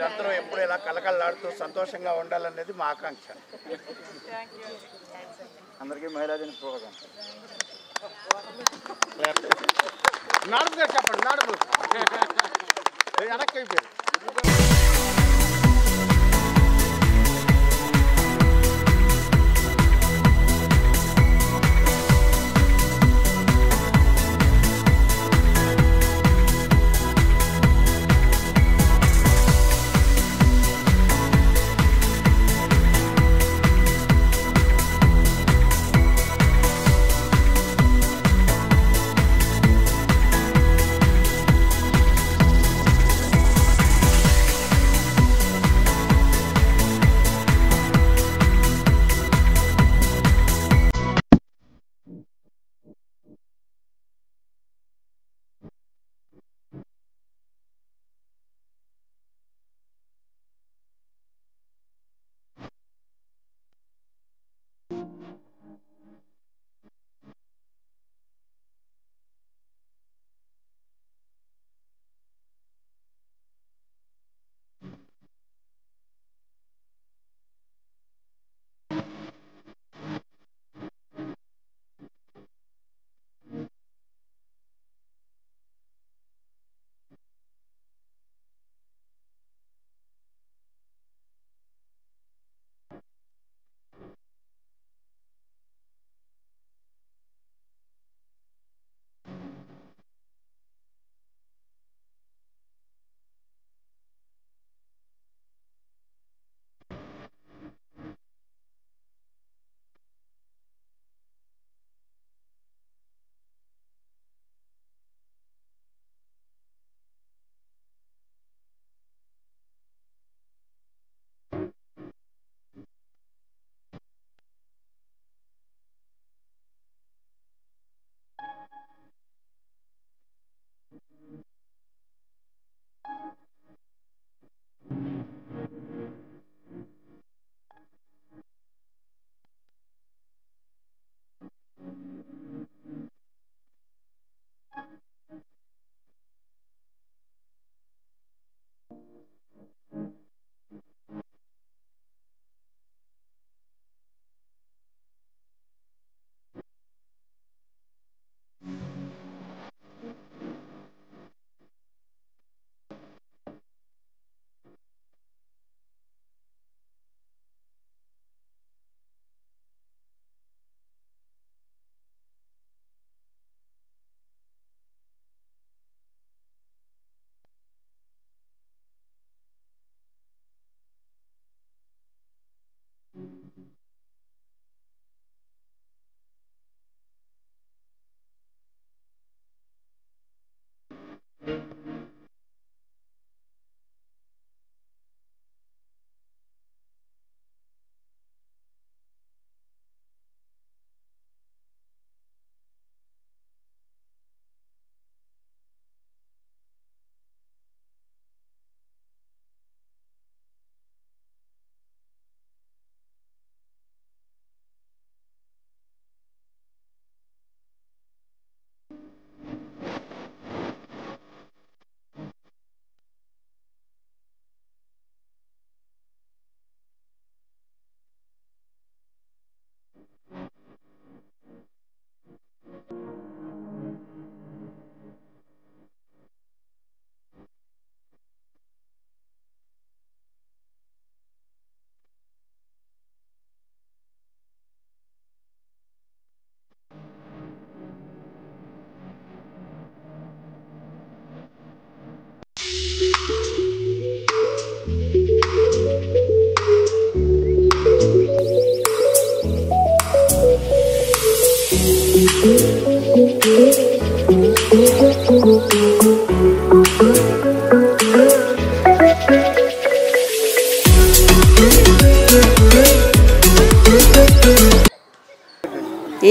అందరూ ఎప్పుడు ఇలా కలకలలాడుతూ సంతోషంగా ఉండాలనేది మా ఆకాంక్ష. అందరికీ మహిళా దిన శుభాకాంక్షలు. నడుపుగా చెప్పండి, నడుపు వెనక్కి అయిపోయారు.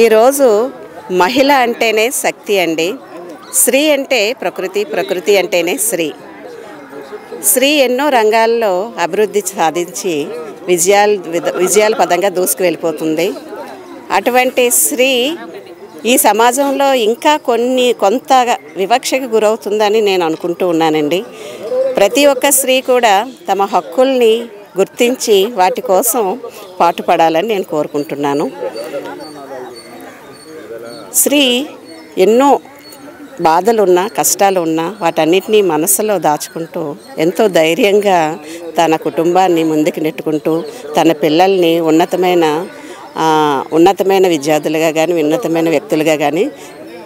ఈరోజు మహిళ అంటేనే శక్తి అండి. స్త్రీ అంటే ప్రకృతి, ప్రకృతి అంటేనే స్త్రీ. స్త్రీ ఎన్నో రంగాల్లో అభివృద్ధి సాధించి విజయాల పదంగా దూసుకు వెళ్ళిపోతుంది. అటువంటి స్త్రీ ఈ సమాజంలో ఇంకా కొంత వివక్షకు గురవుతుందని నేను అనుకుంటూ ఉన్నానండి. ప్రతి ఒక్క స్త్రీ కూడా తమ హక్కుల్ని గుర్తించి వాటి కోసం పాటుపడాలని నేను కోరుకుంటున్నాను. స్త్రీ ఎన్నో బాధలున్నా కష్టాలు ఉన్నా వాటన్నిటినీ మనసులో దాచుకుంటూ ఎంతో ధైర్యంగా తన కుటుంబాన్ని ముందుకు నెట్టుకుంటూ తన పిల్లల్ని ఉన్నతమైన విద్యార్థులుగా కానీ ఉన్నతమైన వ్యక్తులుగా కానీ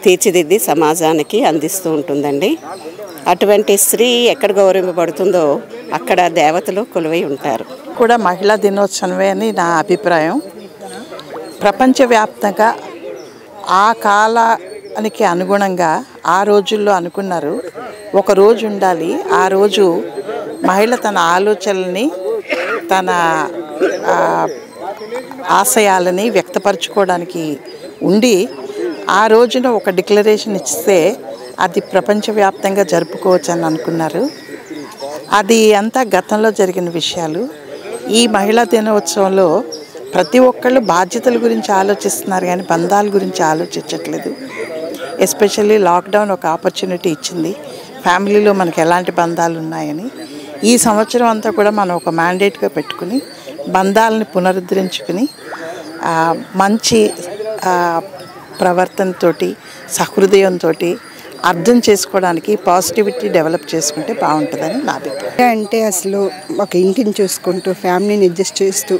తీర్చిదిద్ది సమాజానికి అందిస్తూ ఉంటుందండి. అటువంటి స్త్రీ ఎక్కడ గౌరవింపబడుతుందో అక్కడ దేవతలు కొలువై ఉంటారు. కూడా మహిళా దినోత్సవమే అని నా అభిప్రాయం. ప్రపంచవ్యాప్తంగా ఆ కాలానికి అనుగుణంగా ఆ రోజుల్లో అనుకున్నారు ఒక రోజు ఉండాలి, ఆ రోజు మహిళ తన ఆలోచనల్ని తన ఆశయాలని వ్యక్తపరచుకోవడానికి ఉండి ఆ రోజున ఒక డిక్లరేషన్ ఇస్తే అది ప్రపంచవ్యాప్తంగా జరుపుకోవచ్చు అని అనుకున్నారు. అది అంతా గతంలో జరిగిన విషయాలు. ఈ మహిళా దినోత్సవంలో ప్రతి ఒక్కళ్ళు బాధ్యతల గురించి ఆలోచిస్తున్నారు కానీ బంధాల గురించి ఆలోచించట్లేదు. ఎస్పెషల్లీ లాక్డౌన్ ఒక ఆపర్చునిటీ ఇచ్చింది ఫ్యామిలీలో మనకి ఎలాంటి బంధాలు ఉన్నాయని. ఈ సంవత్సరం అంతా కూడా మనం ఒక మ్యాండేట్గా పెట్టుకుని బంధాలని పునరుద్ధరించుకుని మంచి ప్రవర్తనతోటి సహృదయంతో అర్థం చేసుకోవడానికి పాజిటివిటీ డెవలప్ చేసుకుంటే బాగుంటుందని నా అభిప్రాయం. అంటే అసలు ఒక ఇంటిని చూసుకుంటూ ఫ్యామిలీని అడ్జస్ట్ చేస్తూ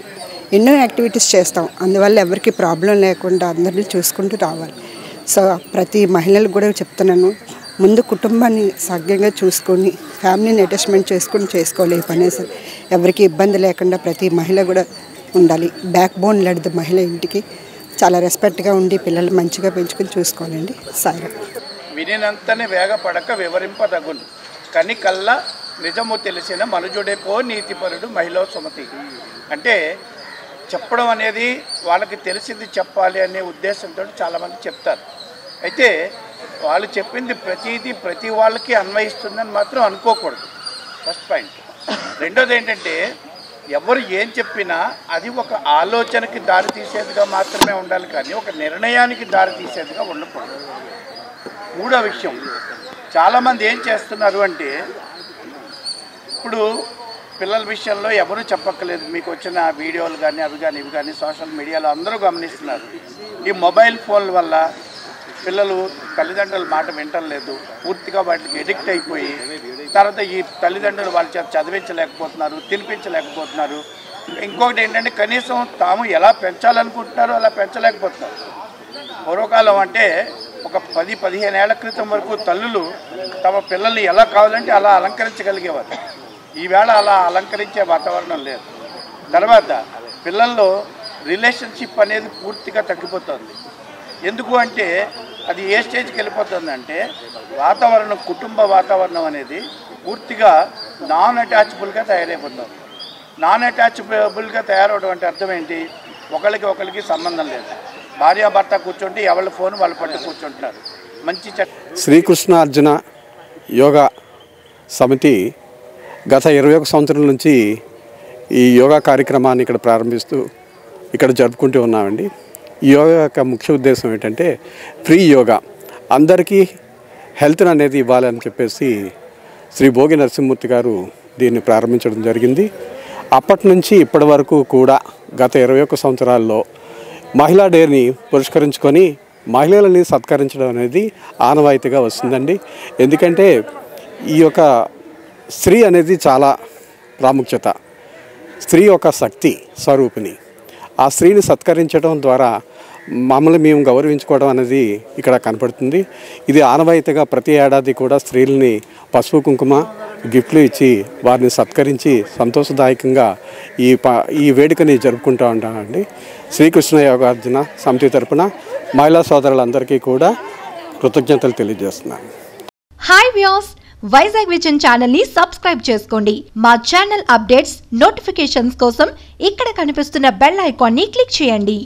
ఎన్నో యాక్టివిటీస్ చేస్తాం. అందువల్ల ఎవరికి ప్రాబ్లం లేకుండా అందరినీ చూసుకుంటూ రావాలి. సో ప్రతి మహిళలకు కూడా చెప్తున్నాను, ముందు కుటుంబాన్ని సవ్యంగా చూసుకొని ఫ్యామిలీని అటాచ్మెంట్ చేసుకోవాలి. ఏ పని సరే ఎవరికి ఇబ్బంది లేకుండా ప్రతి మహిళ కూడా ఉండాలి. బ్యాక్ బోన్ లాంటిది మహిళ ఇంటికి. చాలా రెస్పెక్ట్గా ఉండి పిల్లలు మంచిగా పెంచుకొని చూసుకోవాలండి. సాయి వినినంతనే వేగపడక వివరింపదగును కనికల్లా నిజము తెలిసిన మనుజుడే పో నీతిపరుడు మహిళ సుమతి. అంటే చెప్పడం అనేది వాళ్ళకి తెలిసింది చెప్పాలి అనే ఉద్దేశంతో చాలామంది చెప్తారు. అయితే వాళ్ళు చెప్పింది ప్రతి వాళ్ళకి అన్వయిస్తుందని మాత్రం అనుకోకూడదు. First point. రెండోది ఏంటంటే ఎవరు ఏం చెప్పినా అది ఒక ఆలోచనకి దారి తీసేదిగా మాత్రమే ఉండాలి కానీ ఒక నిర్ణయానికి దారి తీసేదిగా ఉండకూడదు. మూడో విషయం, చాలామంది ఏం చేస్తున్నారు అంటే ఇప్పుడు పిల్లల విషయంలో ఎవరు చెప్పక్కలేదు. మీకు వచ్చిన వీడియోలు కానీ ఇవి కానీ సోషల్ మీడియాలో అందరూ గమనిస్తున్నారు. ఈ మొబైల్ ఫోన్ల వల్ల పిల్లలు తల్లిదండ్రుల మాట వింటలేదు, పూర్తిగా వాటికి ఎడిక్ట్ అయిపోయి తర్వాత ఈ తల్లిదండ్రులు వాళ్ళ చేత చదివించలేకపోతున్నారు, తినిపించలేకపోతున్నారు. ఇంకొకటి ఏంటంటే కనీసం తాము ఎలా పెంచాలనుకుంటున్నారో అలా పెంచలేకపోతున్నారు. పూర్వకాలం అంటే ఒక 10-15 ఏళ్ల క్రితం వరకు తల్లులు తమ పిల్లల్ని ఎలా కావాలంటే అలా అలంకరించగలిగేవారు. ఈవేళ అలా అలంకరించే వాతావరణం లేదు. తర్వాత పిల్లల్లో రిలేషన్షిప్ అనేది పూర్తిగా తగ్గిపోతుంది. ఎందుకు అంటే అది ఏ స్టేజ్కి వెళ్ళిపోతుందంటే కుటుంబ వాతావరణం అనేది పూర్తిగా నాన్ అటాచబుల్గా తయారైపోతుంది. నాన్ అటాచబుల్గా తయారవడం అంటే అర్థం ఏంటి? ఒకరికి సంబంధం లేదు. భార్యాభర్త కూర్చుంటే ఎవరి ఫోన్ వాళ్ళు పట్టు కూర్చుంటున్నారు. మంచి శ్రీకృష్ణ అర్జున యోగా సమితి గత 21 సంవత్సరాల నుంచి ఈ యోగా కార్యక్రమాన్ని ఇక్కడ ప్రారంభిస్తూ ఇక్కడ జరుపుకుంటూ ఉన్నామండి. ఈ యోగా యొక్క ముఖ్య ఉద్దేశం ఏంటంటే ఫ్రీ యోగా, అందరికీ హెల్త్ అనేది ఇవ్వాలని చెప్పేసి శ్రీ భోగి నరసింహమూర్తి గారు దీన్ని ప్రారంభించడం జరిగింది. అప్పటి నుంచి ఇప్పటి వరకు కూడా గత 21 సంవత్సరాల్లో మహిళా డేని పురస్కరించుకొని మహిళలని సత్కరించడం అనేది ఆనవాయితీగా వస్తుందండి. ఎందుకంటే ఈ యొక్క స్త్రీ అనేది చాలా ప్రాముఖ్యత. స్త్రీ ఒక శక్తి స్వరూపిణి. ఆ స్త్రీని సత్కరించడం ద్వారా మమ్మల్ని మేము గౌరవించుకోవడం అనేది ఇక్కడ కనపడుతుంది. ఇది ఆనవాయితీగా ప్రతి ఏడాది కూడా స్త్రీలని పసుపు కుంకుమ గిఫ్ట్లు ఇచ్చి వారిని సత్కరించి సంతోషదాయకంగా ఈ వేడుకని జరుపుకుంటూ ఉంటామండి. శ్రీకృష్ణ యోగార్జున సమితి తరపున మహిళా సోదరులందరికీ కూడా కృతజ్ఞతలు తెలియజేస్తున్నాను. Hi viewers, Vizag vision channel ని సబ్స్క్రైబ్ చేసుకోండి. మా ఛానల్ అప్డేట్స్ నోటిఫికేషన్స్ కోసం ఇక్కడ కనిపిస్తున్న బెల్ ఐకాన్ ని క్లిక్ చేయండి.